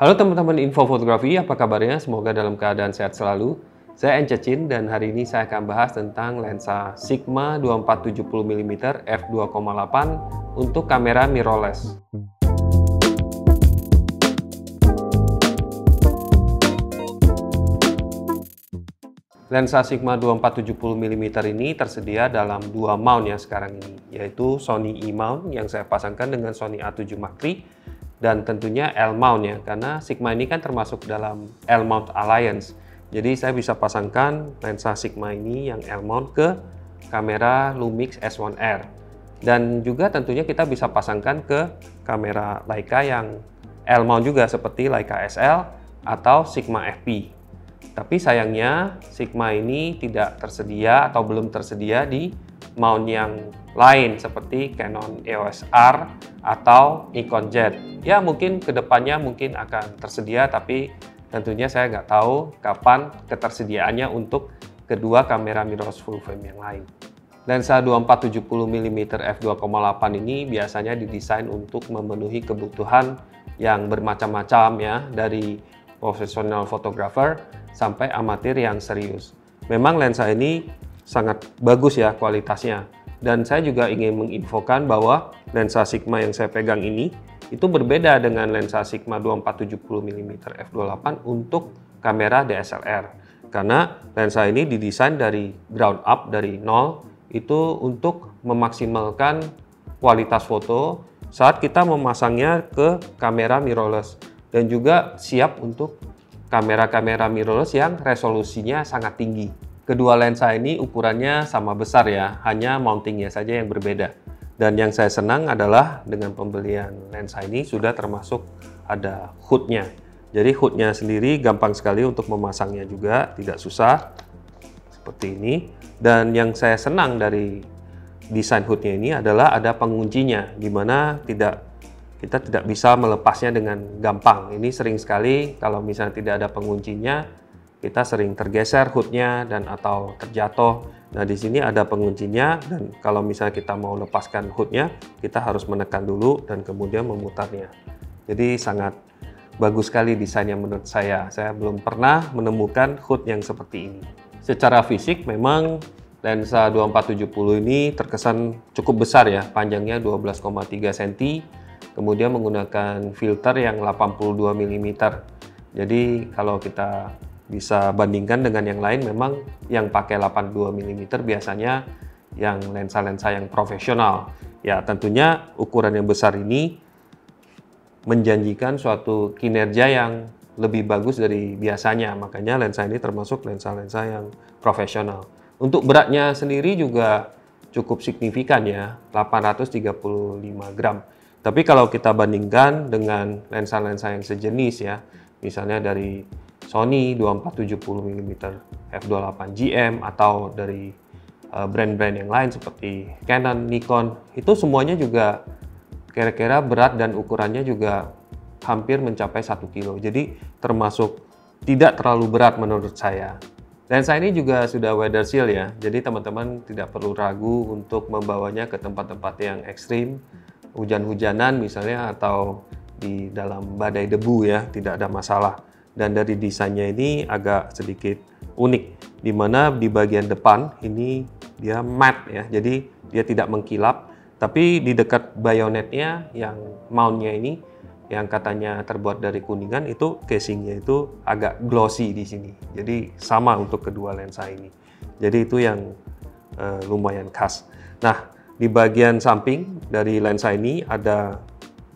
Halo teman-teman info fotografi, apa kabarnya? Semoga dalam keadaan sehat selalu. Saya Encecin dan hari ini saya akan bahas tentang lensa Sigma 2470mm f2,8 untuk kamera mirrorless. Lensa Sigma 2470mm ini tersedia dalam dua mount ya sekarang ini, yaitu Sony E-mount yang saya pasangkan dengan Sony A7 Mark III dan tentunya L-mount ya, karena Sigma ini kan termasuk dalam L-mount Alliance. Jadi saya bisa pasangkan lensa Sigma ini yang L-mount ke kamera Lumix S1R. Dan juga tentunya kita bisa pasangkan ke kamera Leica yang L-mount juga seperti Leica SL atau Sigma FP. Tapi sayangnya Sigma ini tidak tersedia atau belum tersedia di mount yang lain seperti Canon EOS R atau Nikon Z. Ya mungkin kedepannya mungkin akan tersedia, tapi tentunya saya nggak tahu kapan ketersediaannya untuk kedua kamera mirrorless full frame yang lain. Lensa 2470mm f2,8 ini biasanya didesain untuk memenuhi kebutuhan yang bermacam-macam ya, dari profesional fotografer sampai amatir yang serius. Memang lensa ini sangat bagus ya kualitasnya. Dan saya juga ingin menginfokan bahwa lensa Sigma yang saya pegang ini itu berbeda dengan lensa Sigma 2470mm f2.8 untuk kamera DSLR. Karena lensa ini didesain dari ground up, dari nol, itu untuk memaksimalkan kualitas foto saat kita memasangnya ke kamera mirrorless. Dan juga siap untuk kamera-kamera mirrorless yang resolusinya sangat tinggi. Kedua lensa ini ukurannya sama besar ya, hanya mountingnya saja yang berbeda. Dan yang saya senang adalah dengan pembelian lensa ini sudah termasuk ada hoodnya. Jadi hoodnya sendiri gampang sekali untuk memasangnya juga, tidak susah seperti ini. Dan yang saya senang dari desain hoodnya ini adalah ada penguncinya, di mana kita tidak bisa melepasnya dengan gampang. Ini sering sekali kalau misalnya tidak ada penguncinya, kita sering tergeser hoodnya dan atau terjatuh. Nah di sini ada penguncinya, dan kalau misalnya kita mau lepaskan hoodnya, kita harus menekan dulu dan kemudian memutarnya. Jadi sangat bagus sekali desainnya menurut saya. Saya belum pernah menemukan hood yang seperti ini. Secara fisik memang lensa 2470 ini terkesan cukup besar ya, panjangnya 12,3 cm. Kemudian menggunakan filter yang 82 mm. Jadi kalau kita bisa bandingkan dengan yang lain, memang yang pakai 82 mm biasanya yang lensa-lensa yang profesional. Ya tentunya ukuran yang besar ini menjanjikan suatu kinerja yang lebih bagus dari biasanya. Makanya lensa ini termasuk lensa-lensa yang profesional. Untuk beratnya sendiri juga cukup signifikan ya, 835 gram. Tapi kalau kita bandingkan dengan lensa-lensa yang sejenis ya, misalnya dari Sony 2470mm f2.8 GM atau dari brand-brand yang lain seperti Canon, Nikon, itu semuanya juga kira-kira berat dan ukurannya juga hampir mencapai 1 kilo. Jadi termasuk tidak terlalu berat menurut saya. Lensa ini juga sudah weather seal ya, jadi teman-teman tidak perlu ragu untuk membawanya ke tempat-tempat yang ekstrim, hujan-hujanan misalnya, atau di dalam badai debu ya, tidak ada masalah. Dan dari desainnya ini agak sedikit unik, di mana di bagian depan ini dia matte ya, jadi dia tidak mengkilap. Tapi di dekat bayonetnya yang mountnya ini, yang katanya terbuat dari kuningan, itu casingnya itu agak glossy di sini. Jadi sama untuk kedua lensa ini. Jadi itu yang lumayan khas. Nah, di bagian samping dari lensa ini ada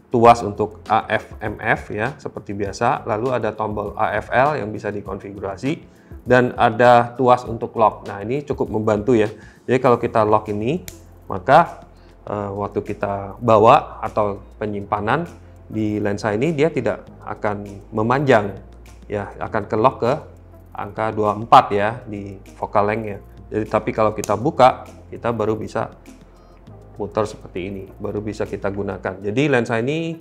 tuas untuk AF/MF ya, seperti biasa. Lalu ada tombol AFL yang bisa dikonfigurasi, dan ada tuas untuk lock. Nah ini cukup membantu ya. Jadi kalau kita lock ini, maka waktu kita bawa atau penyimpanan di lensa ini, dia tidak akan memanjang ya, akan ke lock ke angka 24 ya di focal length-nya. Jadi tapi kalau kita buka, kita baru bisa putar seperti ini, baru bisa kita gunakan. Jadi lensa ini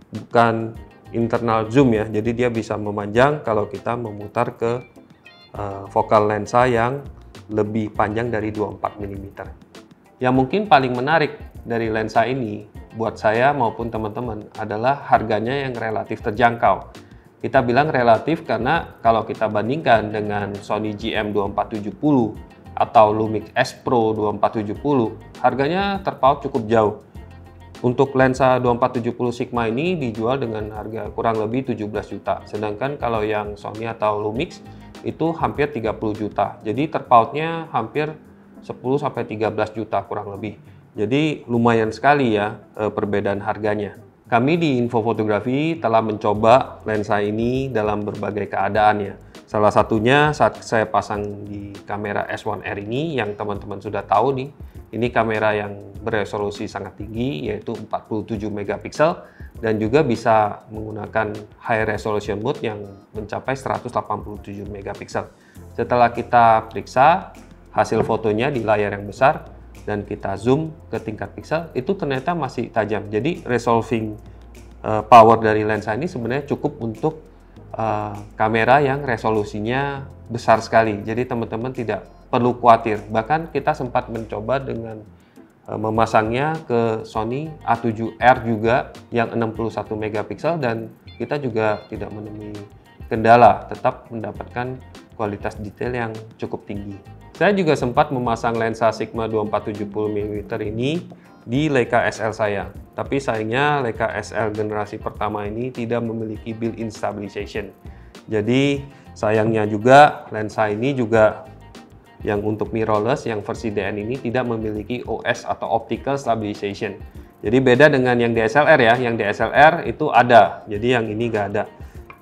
bukan internal zoom ya, jadi dia bisa memanjang kalau kita memutar ke focal lensa yang lebih panjang dari 24 mm. Yang mungkin paling menarik dari lensa ini buat saya maupun teman-teman adalah harganya yang relatif terjangkau. Kita bilang relatif karena kalau kita bandingkan dengan Sony GM2470 atau Lumix S Pro 2470, harganya terpaut cukup jauh. Untuk lensa 2470 Sigma ini dijual dengan harga kurang lebih 17 juta. Sedangkan kalau yang Sony atau Lumix itu hampir 30 juta. Jadi terpautnya hampir 10-13 juta kurang lebih. Jadi lumayan sekali ya perbedaan harganya. Kami di Info Fotografi telah mencoba lensa ini dalam berbagai keadaan ya. Salah satunya saat saya pasang di kamera S1R ini yang teman-teman sudah tahu nih. Ini kamera yang beresolusi sangat tinggi yaitu 47 megapiksel dan juga bisa menggunakan high resolution mode yang mencapai 187 megapiksel. Setelah kita periksa hasil fotonya di layar yang besar dan kita zoom ke tingkat piksel, itu ternyata masih tajam. Jadi resolving power dari lensa ini sebenarnya cukup untuk kamera yang resolusinya besar sekali. Jadi teman-teman tidak perlu khawatir. Bahkan kita sempat mencoba dengan memasangnya ke Sony A7R juga yang 61 megapiksel dan kita juga tidak menemui kendala, tetap mendapatkan kualitas detail yang cukup tinggi. Saya juga sempat memasang lensa Sigma 2470 mm ini di Leica SL saya. Tapi sayangnya Leica SL generasi pertama ini tidak memiliki built-in stabilization. Jadi sayangnya juga lensa ini juga yang untuk mirrorless yang versi DN ini tidak memiliki OS atau optical stabilization. Jadi beda dengan yang DSLR ya, yang DSLR itu ada, jadi yang ini nggak ada.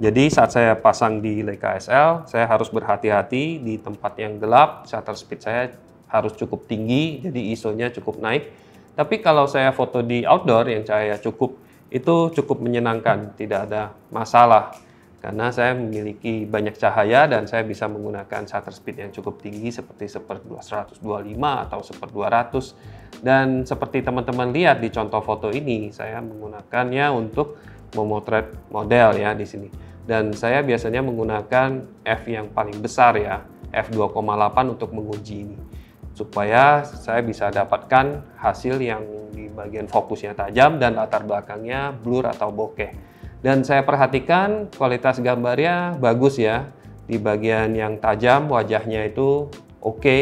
Jadi saat saya pasang di Leica SL, saya harus berhati-hati di tempat yang gelap, shutter speed saya harus cukup tinggi, jadi ISO-nya cukup naik. Tapi kalau saya foto di outdoor yang cahaya cukup, itu cukup menyenangkan, tidak ada masalah. Karena saya memiliki banyak cahaya dan saya bisa menggunakan shutter speed yang cukup tinggi seperti 1/225 atau 1/200. Dan seperti teman-teman lihat di contoh foto ini, saya menggunakannya untuk memotret model ya di sini. Dan saya biasanya menggunakan f yang paling besar ya, f2,8 untuk menguji ini. Supaya saya bisa dapatkan hasil yang di bagian fokusnya tajam dan latar belakangnya blur atau bokeh. Dan saya perhatikan kualitas gambarnya bagus ya. Di bagian yang tajam wajahnya itu oke,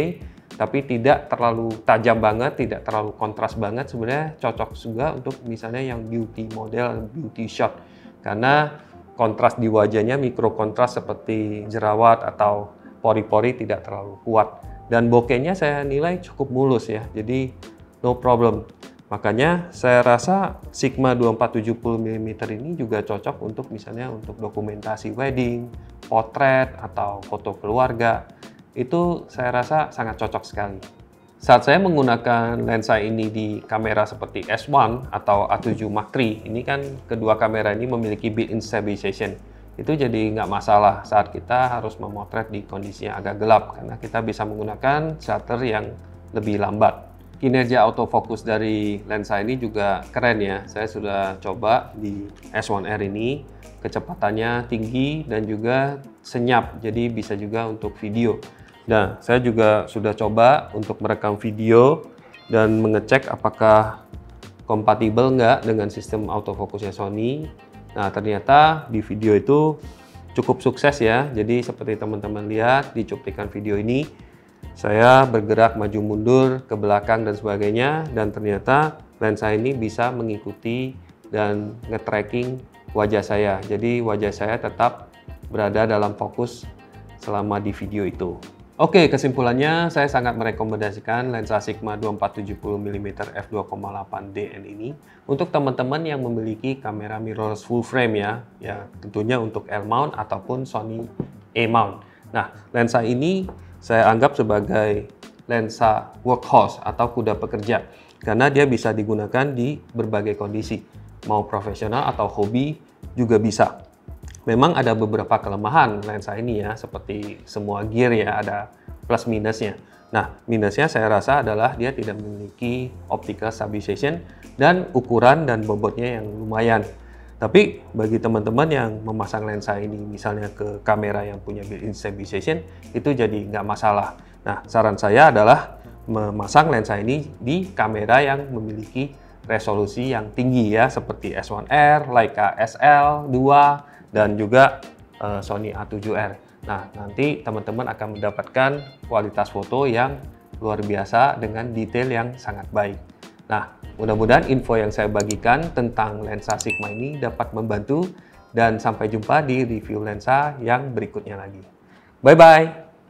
tapi tidak terlalu tajam banget, tidak terlalu kontras banget. Sebenarnya cocok juga untuk misalnya yang beauty model, beauty shot. Karena kontras di wajahnya mikro kontras seperti jerawat atau pori-pori tidak terlalu kuat. Dan bokehnya saya nilai cukup mulus ya, jadi no problem. Makanya saya rasa Sigma 2470 mm ini juga cocok untuk misalnya untuk dokumentasi wedding, potret, atau foto keluarga. Itu saya rasa sangat cocok sekali. Saat saya menggunakan lensa ini di kamera seperti S1 atau A7 Mark III, ini kan kedua kamera ini memiliki built-in stabilization. Itu jadi nggak masalah saat kita harus memotret di kondisi yang agak gelap, karena kita bisa menggunakan shutter yang lebih lambat. Kinerja autofocus dari lensa ini juga keren ya. Saya sudah coba di S1R ini, kecepatannya tinggi dan juga senyap, jadi bisa juga untuk video. Nah, saya juga sudah coba untuk merekam video dan mengecek apakah kompatibel nggak dengan sistem autofocusnya Sony. Nah, ternyata di video itu cukup sukses ya. Jadi seperti teman-teman lihat di cuplikan video ini, saya bergerak maju mundur ke belakang dan sebagainya, dan ternyata lensa ini bisa mengikuti dan nge-tracking wajah saya. Jadi wajah saya tetap berada dalam fokus selama di video itu. Oke, kesimpulannya saya sangat merekomendasikan lensa Sigma 2470 mm f2,8 DN ini untuk teman-teman yang memiliki kamera mirrorless full frame ya tentunya untuk L mount ataupun Sony E mount. Nah, lensa ini saya anggap sebagai lensa workhorse atau kuda pekerja karena dia bisa digunakan di berbagai kondisi, mau profesional atau hobi juga bisa. Memang ada beberapa kelemahan lensa ini ya, seperti semua gear ya, ada plus minusnya. Nah, minusnya saya rasa adalah dia tidak memiliki optical stabilization dan ukuran dan bobotnya yang lumayan. Tapi bagi teman-teman yang memasang lensa ini misalnya ke kamera yang punya built-in stabilization, itu jadi nggak masalah. Nah, saran saya adalah memasang lensa ini di kamera yang memiliki resolusi yang tinggi ya, seperti S1R, Leica SL2, dan juga Sony A7R. Nah, nanti teman-teman akan mendapatkan kualitas foto yang luar biasa dengan detail yang sangat baik. Nah, mudah-mudahan info yang saya bagikan tentang lensa Sigma ini dapat membantu, dan sampai jumpa di review lensa yang berikutnya lagi. Bye-bye!